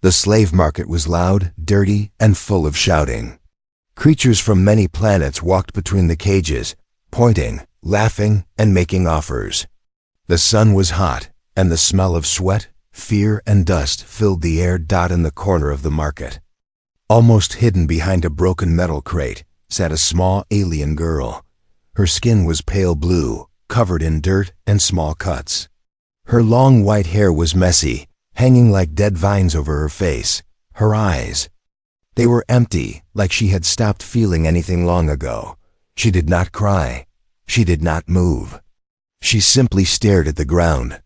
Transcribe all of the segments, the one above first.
The slave market was loud, dirty, and full of shouting. Creatures from many planets walked between the cages, pointing, laughing, and making offers. The sun was hot, and the smell of sweat, fear, and dust filled the air. In the corner of the market, almost hidden behind a broken metal crate, sat a small alien girl. Her skin was pale blue, covered in dirt and small cuts. Her long white hair was messy, hanging like dead vines over her face. Her eyes, they were empty, like she had stopped feeling anything long ago. She did not cry. She did not move. She simply stared at the ground.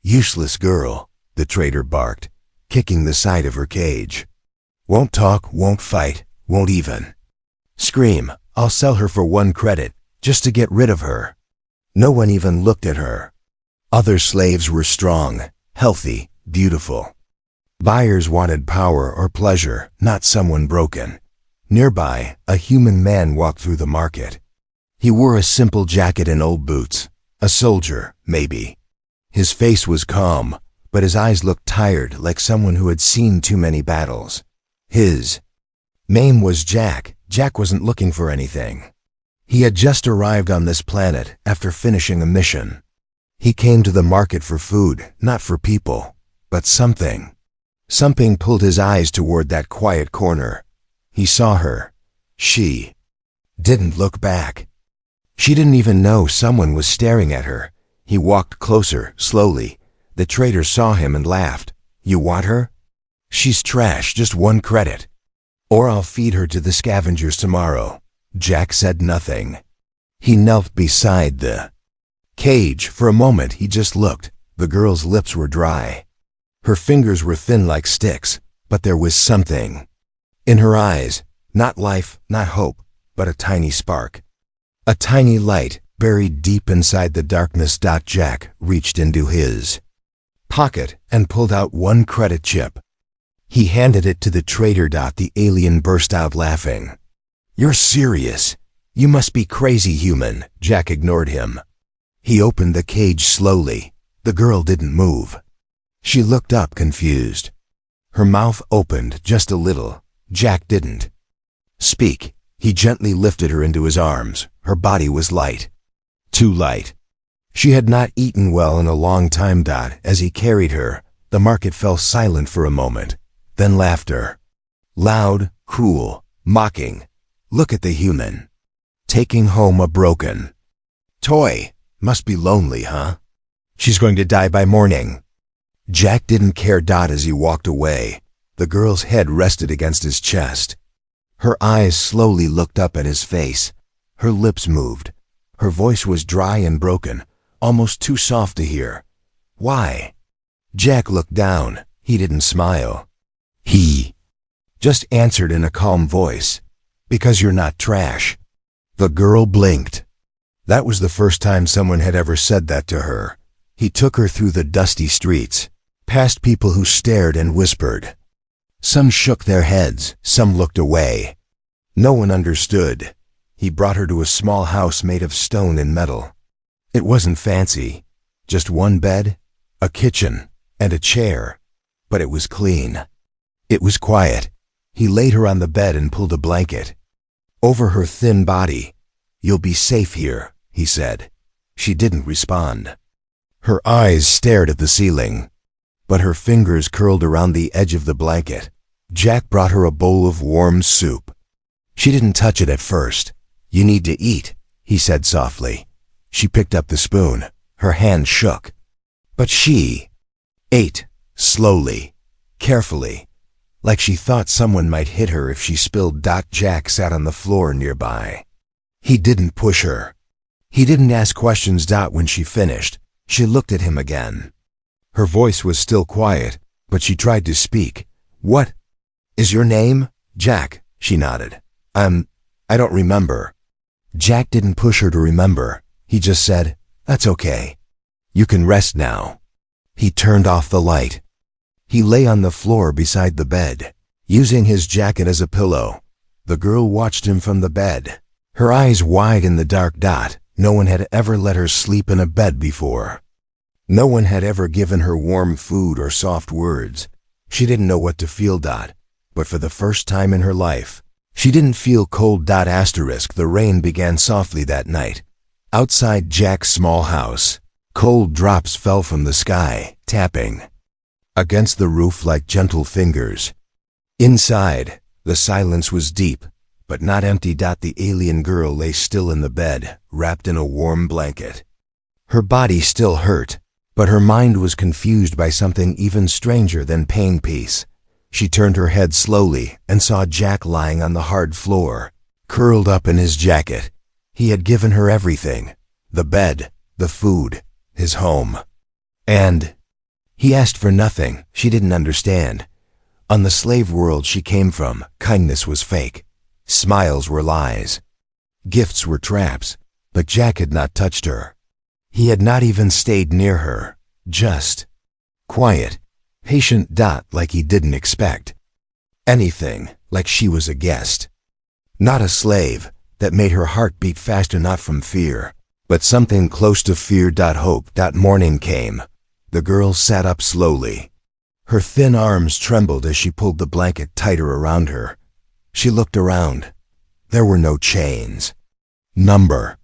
"Useless girl," the trader barked, kicking the side of her cage. "Won't talk, won't fight, won't even scream. I'll sell her for 1 credit, just to get rid of her." No one even looked at her. Other slaves were strong, healthy, beautiful. Buyers wanted power or pleasure, not someone broken. Nearby, a human man walked through the market. He wore a simple jacket and old boots. A soldier, maybe. His face was calm, but his eyes looked tired, like someone who had seen too many battles. His name was Jack. Jack wasn't looking for anything. He had just arrived on this planet after finishing a mission. He came to the market for food, not for people, but something. Something pulled his eyes toward that quiet corner. He saw her. She didn't look back. She didn't even know someone was staring at her. He walked closer, slowly. The trader saw him and laughed. "You want her? She's trash, just 1 credit. Or I'll feed her to the scavengers tomorrow." Jack said nothing. He knelt beside the cage. For a moment he just looked. The girl's lips were dry. Her fingers were thin like sticks, but there was something in her eyes. Not life, not hope, but a tiny spark. A tiny light, buried deep inside the darkness. Jack reached into his pocket and pulled out 1 credit chip. He handed it to the trader. The alien burst out laughing. "You're serious? You must be crazy, human." Jack ignored him. He opened the cage slowly. The girl didn't move. She looked up, confused. Her mouth opened just a little. Jack didn't speak. He gently lifted her into his arms. Her body was light. Too light. She had not eaten well in a long time. As he carried her, the market fell silent for a moment. Then laughter. Loud, cruel, mocking. Look at the human. Taking home a broken toy. Must be lonely, huh? She's going to die by morning. Jack didn't care. As he walked away, the girl's head rested against his chest. Her eyes slowly looked up at his face. Her lips moved. Her voice was dry and broken, almost too soft to hear. "Why?" Jack looked down. He didn't smile. He just answered in a calm voice, "Because you're not trash." The girl blinked. That was the first time someone had ever said that to her. He took her through the dusty streets, past people who stared and whispered. Some shook their heads, some looked away. No one understood. He brought her to a small house made of stone and metal. It wasn't fancy, just 1 bed, a kitchen, and a chair. But it was clean. It was quiet. He laid her on the bed and pulled a blanket over her thin body. "You'll be safe here," he said. She didn't respond. Her eyes stared at the ceiling, but her fingers curled around the edge of the blanket. Jack brought her a bowl of warm soup. She didn't touch it at first. "You need to eat," he said softly. She picked up the spoon. Her hand shook. But she ate, slowly, carefully, like she thought someone might hit her if she spilled. Jack sat on the floor nearby. He didn't push her. He didn't ask questions. When she finished, she looked at him again. Her voice was still quiet, but she tried to speak. "What is your name?" "Jack," she nodded. I don't remember." Jack didn't push her to remember. He just said, "That's okay. You can rest now." He turned off the light. He lay on the floor beside the bed, using his jacket as a pillow. The girl watched him from the bed, her eyes wide in the dark. No one had ever let her sleep in a bed before. No one had ever given her warm food or soft words. She didn't know what to feel. But for the first time in her life, she didn't feel cold. The rain began softly that night. Outside Jack's small house, cold drops fell from the sky, tapping against the roof like gentle fingers. Inside, the silence was deep, but not empty. The alien girl lay still in the bed, wrapped in a warm blanket. Her body still hurt, but her mind was confused by something even stranger than pain. Peace. She turned her head slowly and saw Jack lying on the hard floor, curled up in his jacket. He had given her everything: the bed, the food, his home. And he asked for nothing. She didn't understand. On the slave world she came from, kindness was fake. Smiles were lies. Gifts were traps. But Jack had not touched her. He had not even stayed near her. Just quiet, patient. Like he didn't expect anything, like she was a guest. Not a slave. That made her heart beat faster, not from fear, but something close to fear. Hope. Morning came. The girl sat up slowly. Her thin arms trembled as she pulled the blanket tighter around her. She looked around. There were no chains. Number.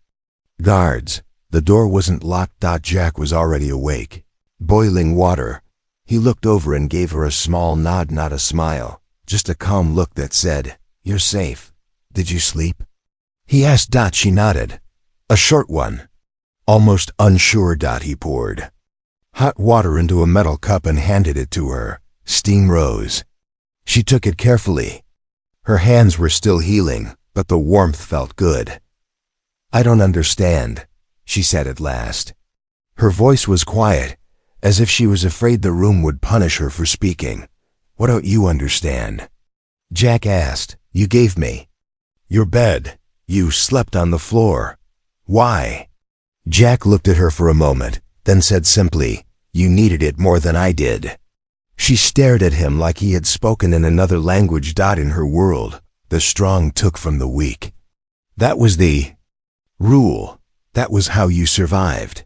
Guards. The door wasn't locked. Jack was already awake. Boiling water. He looked over and gave her a small nod, not a smile, just a calm look that said, "You're safe. Did you sleep?" He asked. She nodded. A short one. Almost unsure. He poured hot water into a metal cup and handed it to her. Steam rose. She took it carefully. Her hands were still healing, but the warmth felt good. "I don't understand," she said at last. Her voice was quiet, as if she was afraid the room would punish her for speaking. "What don't you understand?" Jack asked. "You gave me your bed. You slept on the floor. Why?" Jack looked at her for a moment, then said simply, "You needed it more than I did." She stared at him like he had spoken in another language. In her world, the strong took from the weak. That was the rule. That was how you survived.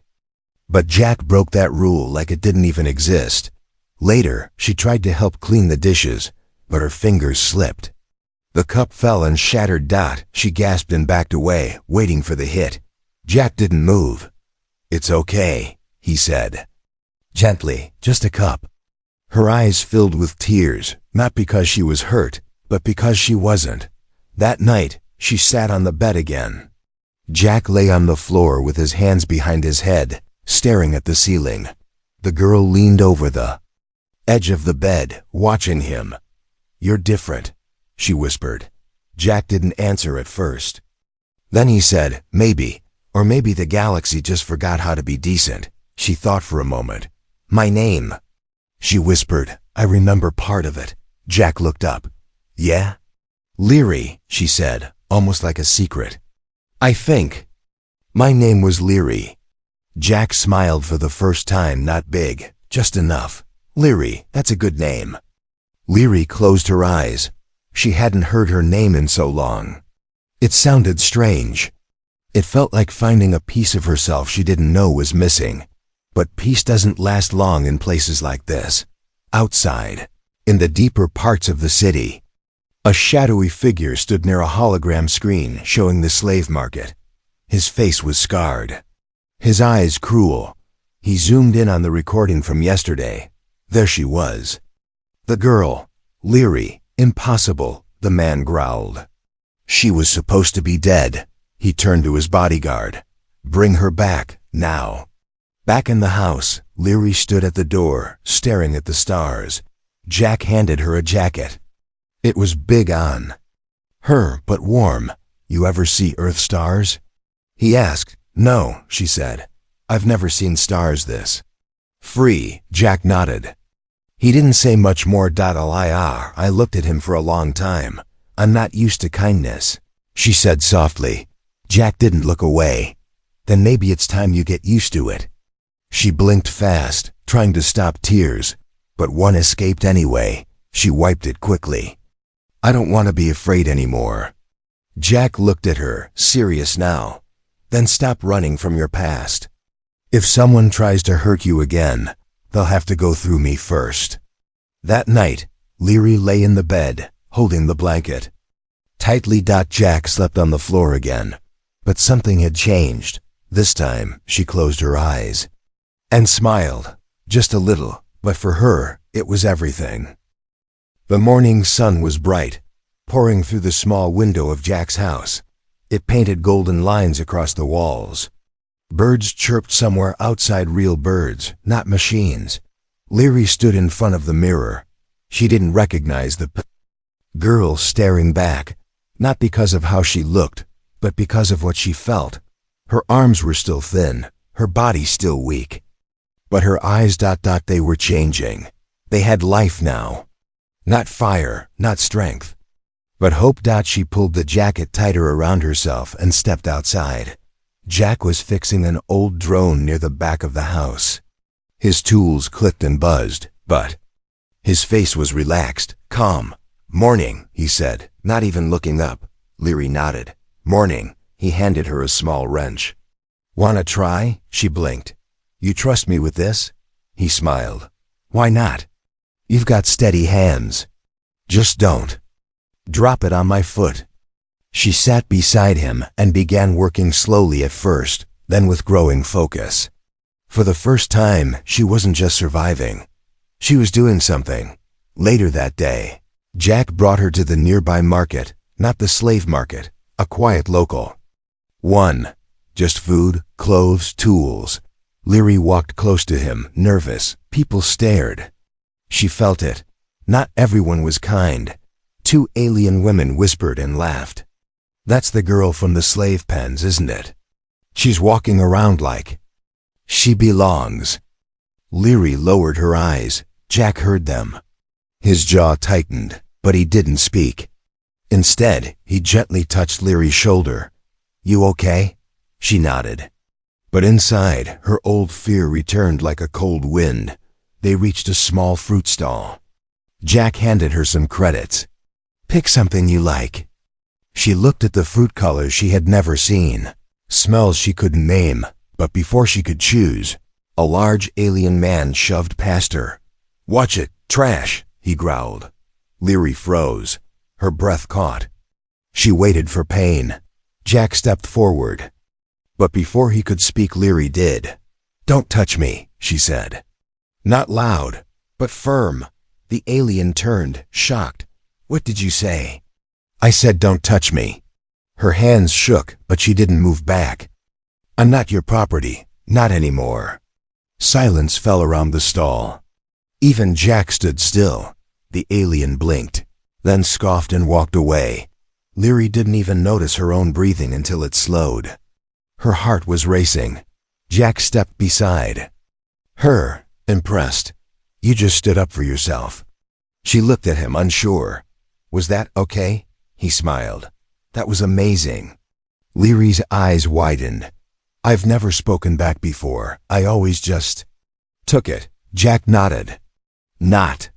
But Jack broke that rule like it didn't even exist. Later, she tried to help clean the dishes, but her fingers slipped. The cup fell and shattered. She gasped and backed away, waiting for the hit. Jack didn't move. "It's okay," he said. Gently, "just a cup." Her eyes filled with tears, not because she was hurt, but because she wasn't. That night, she sat on the bed again. Jack lay on the floor with his hands behind his head, staring at the ceiling. The girl leaned over the edge of the bed, watching him. "You're different," she whispered. Jack didn't answer at first. Then he said, "Maybe, or maybe the galaxy just forgot how to be decent." She thought for a moment. "My name," she whispered. "I remember part of it." Jack looked up. "Yeah?" "Leary," she said, almost like a secret. "I think my name was Leary." Jack smiled for the first time, not big, just enough. "Leary, that's a good name." Leary closed her eyes. She hadn't heard her name in so long. It sounded strange. It felt like finding a piece of herself she didn't know was missing. But peace doesn't last long in places like this. Outside, in the deeper parts of the city, a shadowy figure stood near a hologram screen showing the slave market. His face was scarred, his eyes cruel. He zoomed in on the recording from yesterday. There she was. The girl, Leary. "Impossible," the man growled. "She was supposed to be dead." He turned to his bodyguard. "Bring her back, now." Back in the house, Leary stood at the door, staring at the stars. Jack handed her a jacket. It was big on her, but warm. "You ever see Earth stars?" he asked. "No," she said. "I've never seen stars this free." Jack nodded. He didn't say much more. I looked at him for a long time. "I'm not used to kindness," she said softly. Jack didn't look away. "Then maybe it's time you get used to it." She blinked fast, trying to stop tears, but one escaped anyway. She wiped it quickly. "I don't want to be afraid anymore." Jack looked at her, serious now. "Then stop running from your past. If someone tries to hurt you again, they'll have to go through me first." That night, Leary lay in the bed, holding the blanket. Tightly. Jack slept on the floor again. But something had changed. This time, she closed her eyes. And smiled. Just a little, but for her, it was everything. The morning sun was bright, pouring through the small window of Jack's house. It painted golden lines across the walls. Birds chirped somewhere outside, real birds, not machines. Leary stood in front of the mirror. She didn't recognize the girl staring back, not because of how she looked, but because of what she felt. Her arms were still thin, her body still weak. But her eyes, they were changing. They had life now. Not fire, not strength, but hope. She pulled the jacket tighter around herself and stepped outside. Jack was fixing an old drone near the back of the house. His tools clicked and buzzed, but his face was relaxed, calm. "Morning," he said, not even looking up. Leary nodded. "Morning." He handed her a small wrench. "Wanna try?" She blinked. "You trust me with this?" He smiled. "Why not? You've got steady hands. Just don't drop it on my foot." She sat beside him and began working slowly at first, then with growing focus. For the first time, she wasn't just surviving. She was doing something. Later that day, Jack brought her to the nearby market, not the slave market, a quiet local one. Just food, clothes, tools. Leary walked close to him, nervous. People stared. She felt it. Not everyone was kind. 2 alien women whispered and laughed. "That's the girl from the slave pens, isn't it? She's walking around like she belongs." Leary lowered her eyes. Jack heard them. His jaw tightened, but he didn't speak. Instead, he gently touched Leary's shoulder. "You okay?" She nodded. But inside, her old fear returned like a cold wind. They reached a small fruit stall. Jack handed her some credits. "Pick something you like." She looked at the fruit colors she had never seen, smells she couldn't name, but before she could choose, a large alien man shoved past her. "Watch it, trash," he growled. Leary froze. Her breath caught. She waited for pain. Jack stepped forward. But before he could speak, Leary did. "Don't touch me," she said. Not loud, but firm. The alien turned, shocked. "What did you say?" "I said don't touch me." Her hands shook, but she didn't move back. "I'm not your property, not anymore." Silence fell around the stall. Even Jack stood still. The alien blinked, then scoffed and walked away. Leary didn't even notice her own breathing until it slowed. Her heart was racing. Jack stepped beside her, impressed. "You just stood up for yourself." She looked at him, unsure. "Was that okay?" He smiled. "That was amazing." Leary's eyes widened. "I've never spoken back before. I always just took it." Jack nodded. "Not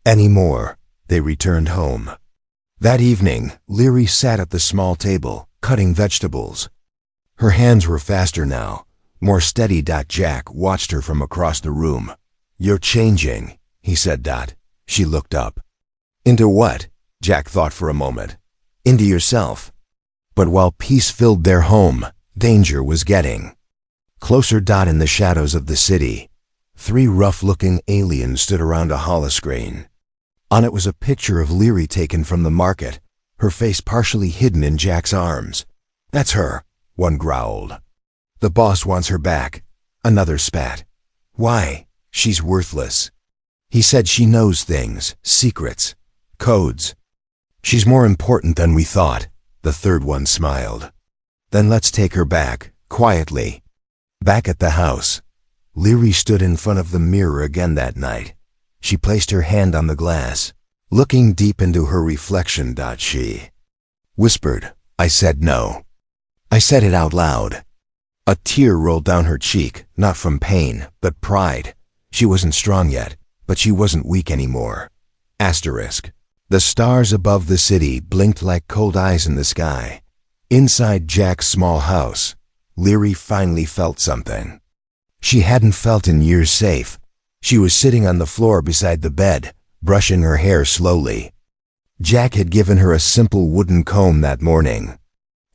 anymore." They returned home. That evening, Leary sat at the small table, cutting vegetables. Her hands were faster now, more steady. Jack watched her from across the room. "You're changing," he said. She looked up. "Into what?" Jack thought for a moment. "Into yourself." But while peace filled their home, danger was getting closer. In the shadows of the city, 3 rough-looking aliens stood around a holoscreen. On it was a picture of Leary taken from the market, her face partially hidden in Jack's arms. "That's her," one growled. "The boss wants her back," another spat. "Why? She's worthless." He said, "She knows things, secrets, codes. She's more important than we thought." The third one smiled. "Then let's take her back, quietly." Back at the house, Leary stood in front of the mirror again that night. She placed her hand on the glass, looking deep into her reflection. She whispered, "I said no." I said it out loud. A tear rolled down her cheek, not from pain, but pride. She wasn't strong yet, but she wasn't weak anymore. Asterisk. The stars above the city blinked like cold eyes in the sky. Inside Jack's small house, Leary finally felt something she hadn't felt in years. Safe. She was sitting on the floor beside the bed, brushing her hair slowly. Jack had given her a simple wooden comb that morning.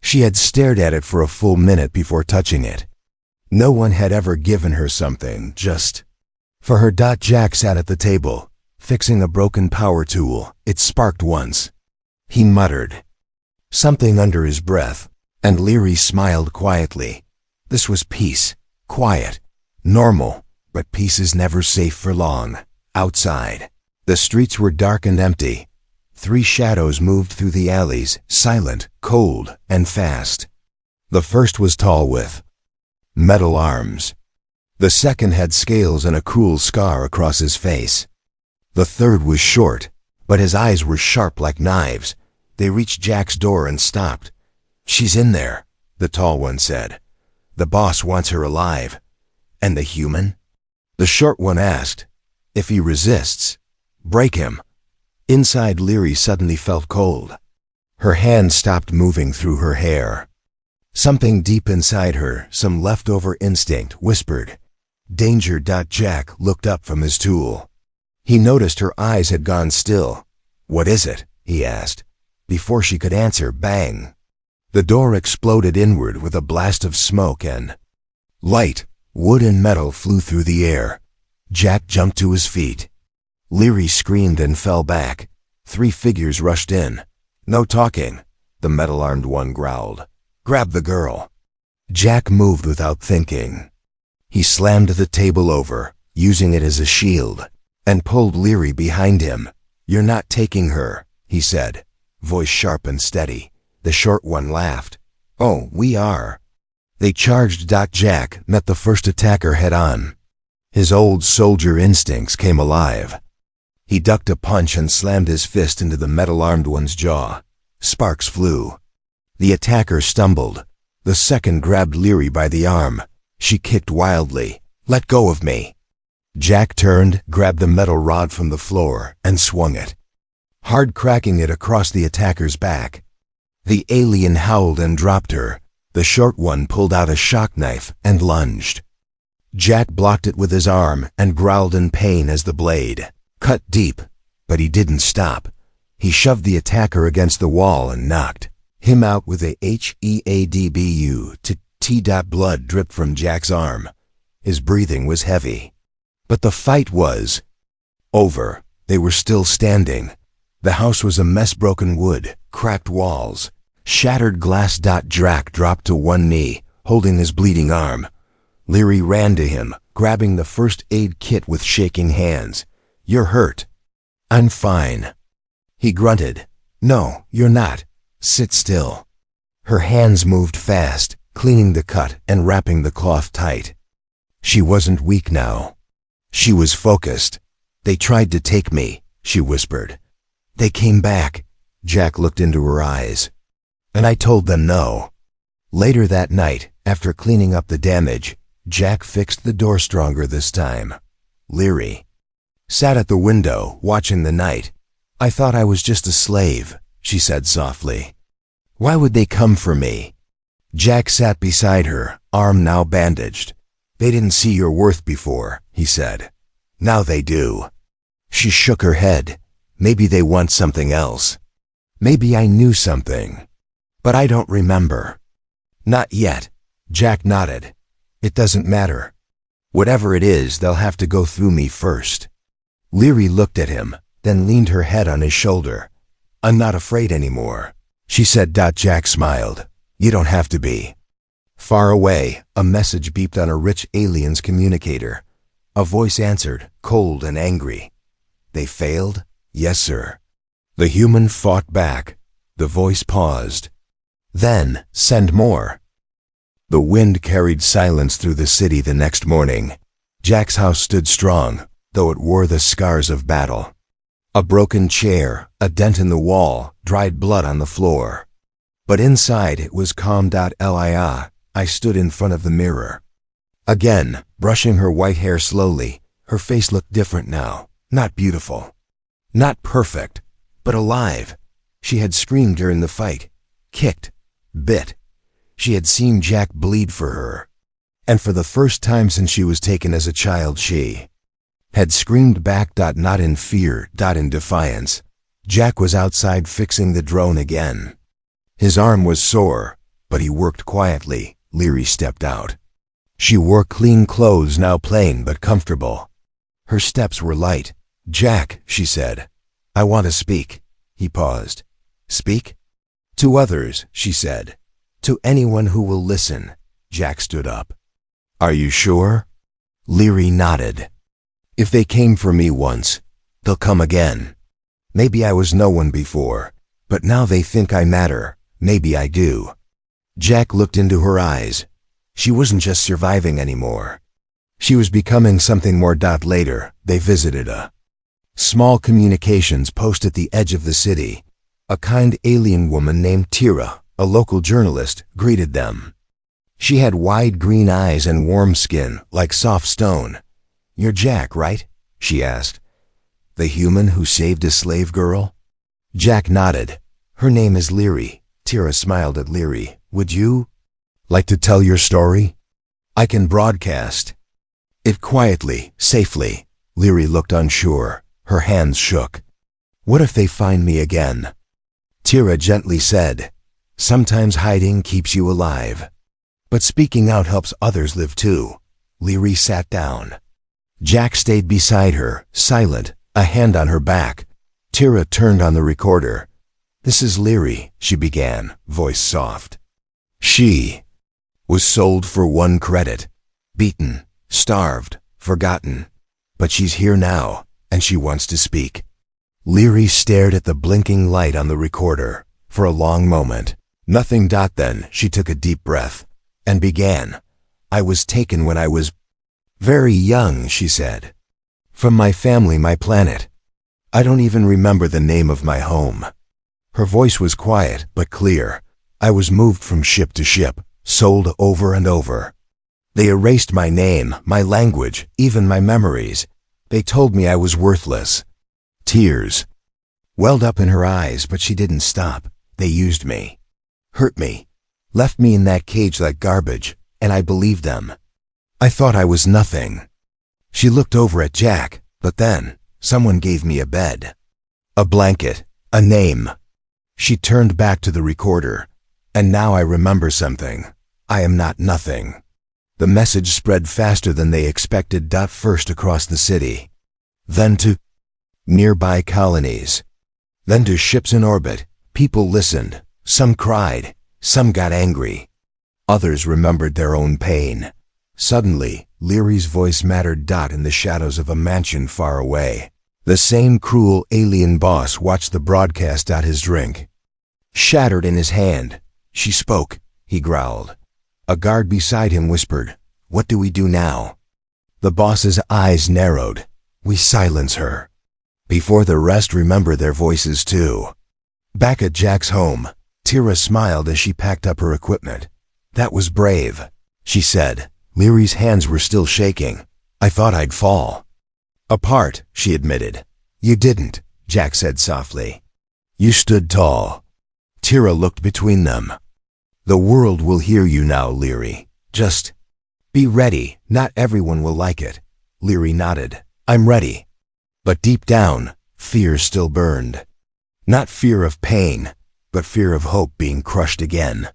She had stared at it for a full minute before touching it. No one had ever given her something just for her. Jack sat at the table, fixing a broken power tool. It sparked once. He muttered something under his breath, and Leary smiled quietly. This was peace, quiet, normal, but peace is never safe for long. Outside, the streets were dark and empty. 3 shadows moved through the alleys, silent, cold, and fast. The first was tall with metal arms. The second had scales and a cruel scar across his face. The third was short, but his eyes were sharp like knives. They reached Jack's door and stopped. "She's in there," the tall one said. "The boss wants her alive." "And the human?" the short one asked. "If he resists, break him." Inside, Leary suddenly felt cold. Her hand stopped moving through her hair. Something deep inside her, some leftover instinct, whispered, "Danger." Jack looked up from his tool. He noticed her eyes had gone still. "What is it?" he asked. Before she could answer, bang! The door exploded inward with a blast of smoke and light. Wood and metal flew through the air. Jack jumped to his feet. Leary screamed and fell back. 3 figures rushed in. "No talking," the metal-armed one growled. "Grab the girl." Jack moved without thinking. He slammed the table over, using it as a shield, and pulled Leary behind him. "You're not taking her," he said, voice sharp and steady. The short one laughed. "Oh, we are." They charged. Jack met the first attacker head-on. His old soldier instincts came alive. He ducked a punch and slammed his fist into the metal-armed one's jaw. Sparks flew. The attacker stumbled. The second grabbed Leary by the arm. She kicked wildly. "Let go of me." Jack turned, grabbed the metal rod from the floor, and swung it, hard cracking it across the attacker's back. The alien howled and dropped her. The short one pulled out a shock knife and lunged. Jack blocked it with his arm and growled in pain as the blade cut deep, but he didn't stop. He shoved the attacker against the wall and knocked him out with a HEADBU to T. Blood dripped from Jack's arm. His breathing was heavy. But the fight was over. They were still standing. The house was a mess: broken wood, cracked walls, shattered glass. Jack dropped to one knee, holding his bleeding arm. Leary ran to him, grabbing the first aid kit with shaking hands. "You're hurt." "I'm fine." He grunted. "No, you're not. Sit still." Her hands moved fast, cleaning the cut and wrapping the cloth tight. She wasn't weak now. She was focused. "They tried to take me," she whispered. "They came back." Jack looked into her eyes. "And I told them no." Later that night, after cleaning up the damage, Jack fixed the door stronger this time. Leary sat at the window, watching the night. "I thought I was just a slave," she said softly. "Why would they come for me?" Jack sat beside her, arm now bandaged. "They didn't see your worth before," he said. "Now they do." She shook her head. "Maybe they want something else. Maybe I knew something. But I don't remember." "Not yet." Jack nodded. "It doesn't matter. Whatever it is, they'll have to go through me first." Leary looked at him, then leaned her head on his shoulder. "I'm not afraid anymore," she said. Jack smiled. "You don't have to be." Far away, a message beeped on a rich alien's communicator. A voice answered, cold and angry. "They failed?" "Yes, sir." The human fought back. The voice paused. Then, "Send more." The wind carried silence through the city the next morning. Jack's house stood strong, though it wore the scars of battle. A broken chair, a dent in the wall, dried blood on the floor. But inside it was calm. I stood in front of the mirror. Again, brushing her white hair slowly, her face looked different now. Not beautiful. Not perfect, but alive. She had screamed during the fight, kicked, bit. She had seen Jack bleed for her. And for the first time since she was taken as a child, she had screamed back. Not in fear, in defiance. Jack was outside fixing the drone again. His arm was sore, but he worked quietly. Leary stepped out. She wore clean clothes, now plain but comfortable. Her steps were light. "Jack," she said, "I want to speak." He paused. "Speak?" "To others," she said. "To anyone who will listen." Jack stood up. "Are you sure?" Leary nodded. "If they came for me once, they'll come again. Maybe I was no one before, but now they think I matter. Maybe I do." Jack looked into her eyes. She wasn't just surviving anymore. She was becoming something more. Later, they visited a small communications post at the edge of the city. A kind alien woman named Tira, a local journalist, greeted them. She had wide green eyes and warm skin, like soft stone. "You're Jack, right?" she asked. "The human who saved a slave girl?" Jack nodded. "Her name is Leary." Tira smiled at Leary. "Would you like to tell your story? I can broadcast it quietly, safely." Leary looked unsure. Her hands shook. "What if they find me again?" Tira gently said, "Sometimes hiding keeps you alive. But speaking out helps others live too." Leary sat down. Jack stayed beside her, silent, a hand on her back. Tira turned on the recorder. "This is Leary," she began, voice soft. "She was sold for 1 credit, beaten, starved, forgotten. But she's here now, and she wants to speak." Leary stared at the blinking light on the recorder for a long moment. Nothing. Then she took a deep breath and began. "I was taken when I was very young," she said. "From my family, my planet. I don't even remember the name of my home." Her voice was quiet but clear. "I was moved from ship to ship, sold over and over. They erased my name, my language, even my memories. They told me I was worthless." Tears welled up in her eyes, but she didn't stop. "They used me, hurt me, left me in that cage like garbage, and I believed them. I thought I was nothing." She looked over at Jack, but then someone gave me a bed, a blanket, a name. She turned back to the recorder. "And now I remember something. I am not nothing." The message spread faster than they expected. First across the city, then to nearby colonies, then to ships in orbit. People listened. Some cried, some got angry. Others remembered their own pain. Suddenly, Leary's voice mattered. In the shadows of a mansion far away, the same cruel alien boss watched the broadcast. His drink shattered in his hand. "She spoke," he growled. A guard beside him whispered, "What do we do now?" The boss's eyes narrowed. "We silence her." Before the rest remember their voices too. Back at Jack's home, Tira smiled as she packed up her equipment. "That was brave," she said. Leary's hands were still shaking. "I thought I'd fall apart," she admitted. "You didn't," Jack said softly. "You stood tall." Tira looked between them. "The world will hear you now, Leary. Just be ready. Not everyone will like it." Leary nodded. "I'm ready." But deep down, fear still burned. Not fear of pain, but fear of hope being crushed again.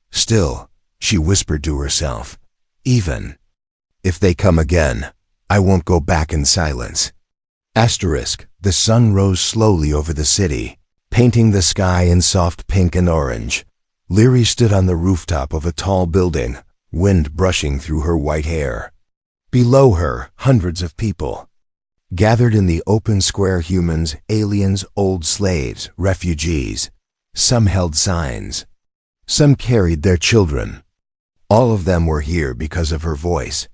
"Still," she whispered to herself, "even if they come again, I won't go back in silence." The sun rose slowly over the city, painting the sky in soft pink and orange. Leary stood on the rooftop of a tall building, wind brushing through her white hair. Below her, hundreds of people gathered in the open square. Humans, aliens, old slaves, refugees. Some held signs. Some carried their children. All of them were here because of her voice.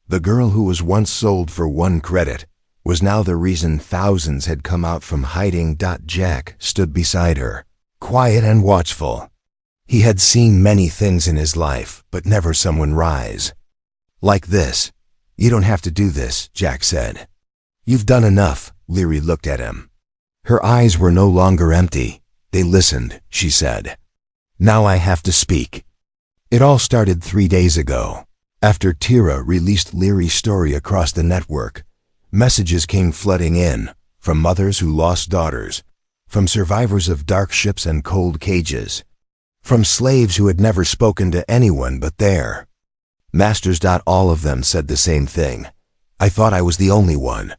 The girl who was once sold for 1 credit was now the reason thousands had come out from hiding. Jack stood beside her, quiet and watchful. He had seen many things in his life, but never someone rise like this. "You don't have to do this," Jack said. "You've done enough." Leary looked at him. Her eyes were no longer empty. "They listened," she said. "Now I have to speak." It all started 3 days ago, after Tira released Leary's story across the network. Messages came flooding in, from mothers who lost daughters, from survivors of dark ships and cold cages, from slaves who had never spoken to anyone but their masters. All of them said the same thing. I thought I was the only one.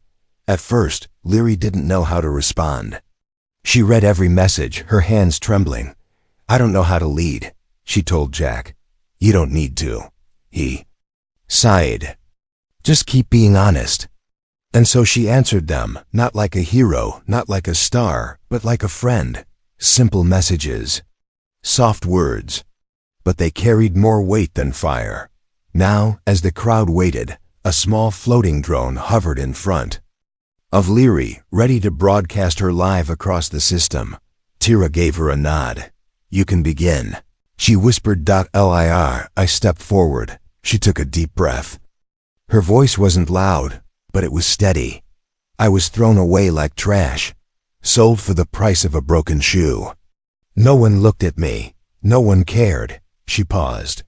At first, Leary didn't know how to respond. She read every message, her hands trembling. I don't know how to lead, she told Jack. You don't need to. He sighed. Just keep being honest. And so she answered them, not like a hero, not like a star, but like a friend. Simple messages. Soft words. But they carried more weight than fire. Now, as the crowd waited, a small floating drone hovered in front of Leary, ready to broadcast her live across the system. Tira gave her a nod. You can begin, she whispered. Lir. I stepped forward. She took a deep breath. Her voice wasn't loud, but it was steady. I was thrown away like trash, sold for the price of a broken shoe. No one looked at me. No one cared. She paused.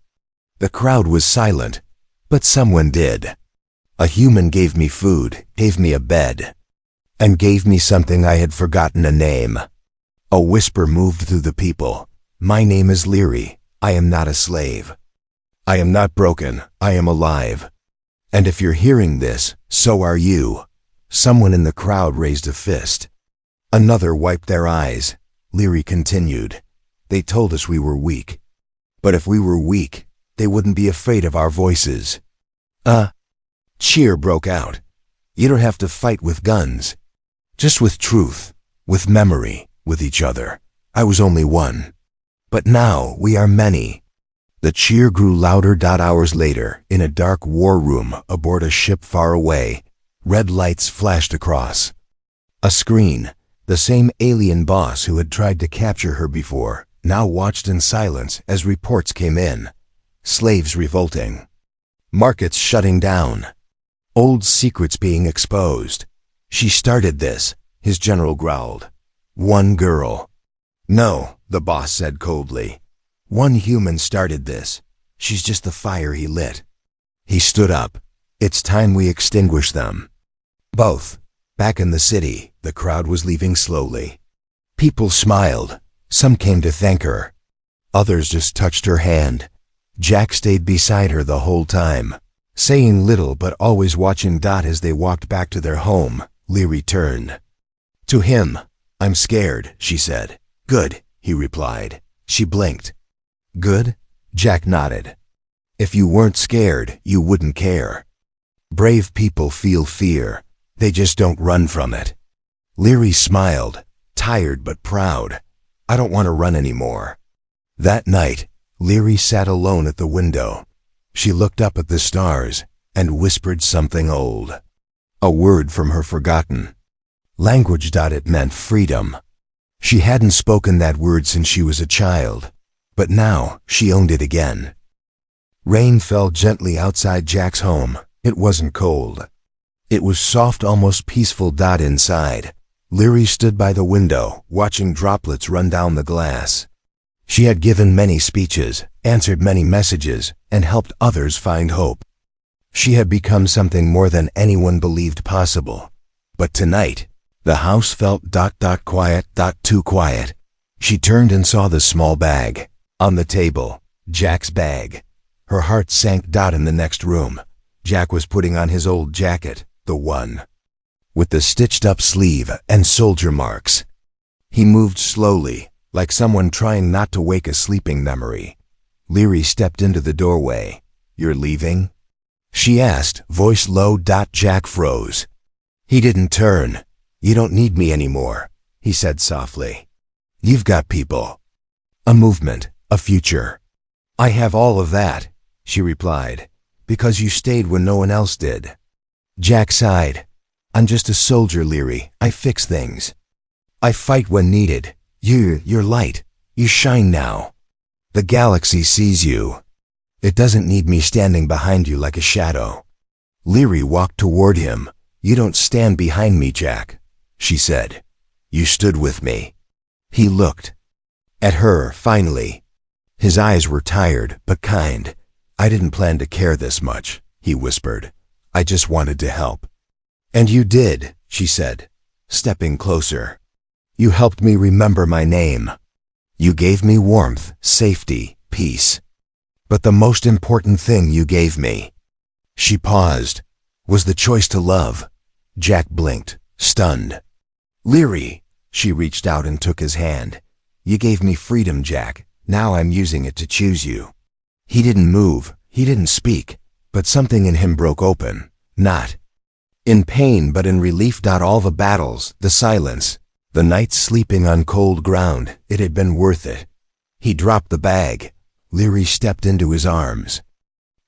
The crowd was silent, but someone did. A human gave me food, gave me a bed, and gave me something I had forgotten, a name. A whisper moved through the people. My name is Leary. I am not a slave. I am not broken. I am alive. And if you're hearing this, so are you. Someone in the crowd raised a fist. Another wiped their eyes. Leary continued. They told us we were weak. But if we were weak, they wouldn't be afraid of our voices. A cheer broke out. You don't have to fight with guns. Just with truth, with memory, with each other. I was only one. But now we are many. The cheer grew louder. Hours later, in a dark war room aboard a ship far away, red lights flashed across a screen. The same alien boss who had tried to capture her before now watched in silence as reports came in. Slaves revolting. Markets shutting down. Old secrets being exposed. She started this, his general growled. One girl. No, the boss said coldly. One human started this. She's just the fire he lit. He stood up. It's time we extinguish them. Both. Back in the city, the crowd was leaving slowly. People smiled. Some came to thank her. Others just touched her hand. Jack stayed beside her the whole time, saying little but always watching. As they walked back to their home, Leary turned to him. I'm scared, she said. Good, he replied. She blinked. Good? Jack nodded. If you weren't scared, you wouldn't care. Brave people feel fear. They just don't run from it. Leary smiled, tired but proud. I don't want to run anymore. That night, Leary sat alone at the window. She looked up at the stars and whispered something old. A word from her forgotten language. It meant freedom. She hadn't spoken that word since she was a child, but now she owned it again. Rain fell gently outside Jack's home. It wasn't cold. It was soft, almost peaceful. Inside, Leary stood by the window, watching droplets run down the glass. She had given many speeches, answered many messages, and helped others find hope. She had become something more than anyone believed possible. But tonight, the house felt quiet, too quiet. She turned and saw the small bag on the table, Jack's bag. Her heart sank. In the next room, Jack was putting on his old jacket, the one with the stitched-up sleeve and soldier marks. He moved slowly, like someone trying not to wake a sleeping memory. Leary stepped into the doorway. You're leaving? She asked, voice low. Jack froze. He didn't turn. You don't need me anymore, he said softly. You've got people, a movement, a future. I have all of that, she replied, because you stayed when no one else did. Jack sighed. I'm just a soldier, Leary. I fix things. I fight when needed. You're light. You shine now. The galaxy sees you. It doesn't need me standing behind you like a shadow. Leary walked toward him. You don't stand behind me, Jack, she said. You stood with me. He looked at her, finally. His eyes were tired, but kind. I didn't plan to care this much, he whispered. I just wanted to help. And you did, she said, stepping closer. You helped me remember my name. You gave me warmth, safety, peace. But the most important thing you gave me, she paused, was the choice to love. Jack blinked, stunned. Leary, she reached out and took his hand. You gave me freedom, Jack. Now I'm using it to choose you. He didn't move, he didn't speak, but something in him broke open. Not in pain, but in relief. All the battles, the silence, the nights sleeping on cold ground, it had been worth it. He dropped the bag. Leary stepped into his arms.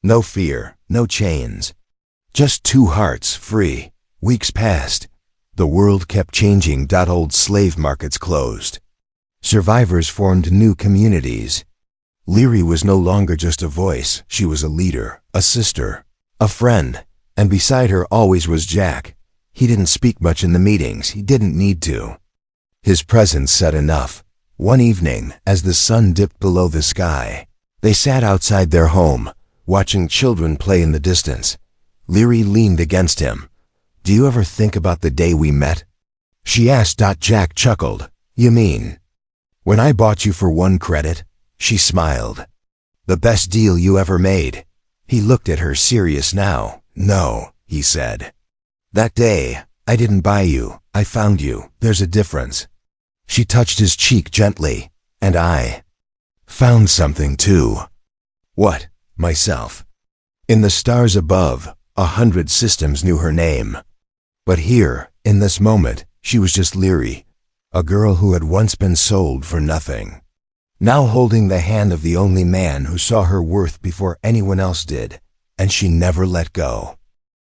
No fear, no chains. Just two hearts, free. Weeks passed. The world kept changing. Old slave markets closed. Survivors formed new communities. Leary was no longer just a voice. She was a leader, a sister, a friend. And beside her always was Jack. He didn't speak much in the meetings. He didn't need to. His presence said enough. One evening, as the sun dipped below the sky, they sat outside their home, watching children play in the distance. Leary leaned against him. Do you ever think about the day we met? She asked. Jack chuckled. You mean when I bought you for 1 credit? She smiled. The best deal you ever made. He looked at her, serious now. No, he said. That day, I didn't buy you. I found you. There's a difference. She touched his cheek gently. And I found something too. What? Myself. In the stars above, 100 systems knew her name. But here, in this moment, she was just Leary, a girl who had once been sold for nothing, now holding the hand of the only man who saw her worth before anyone else did, and she never let go.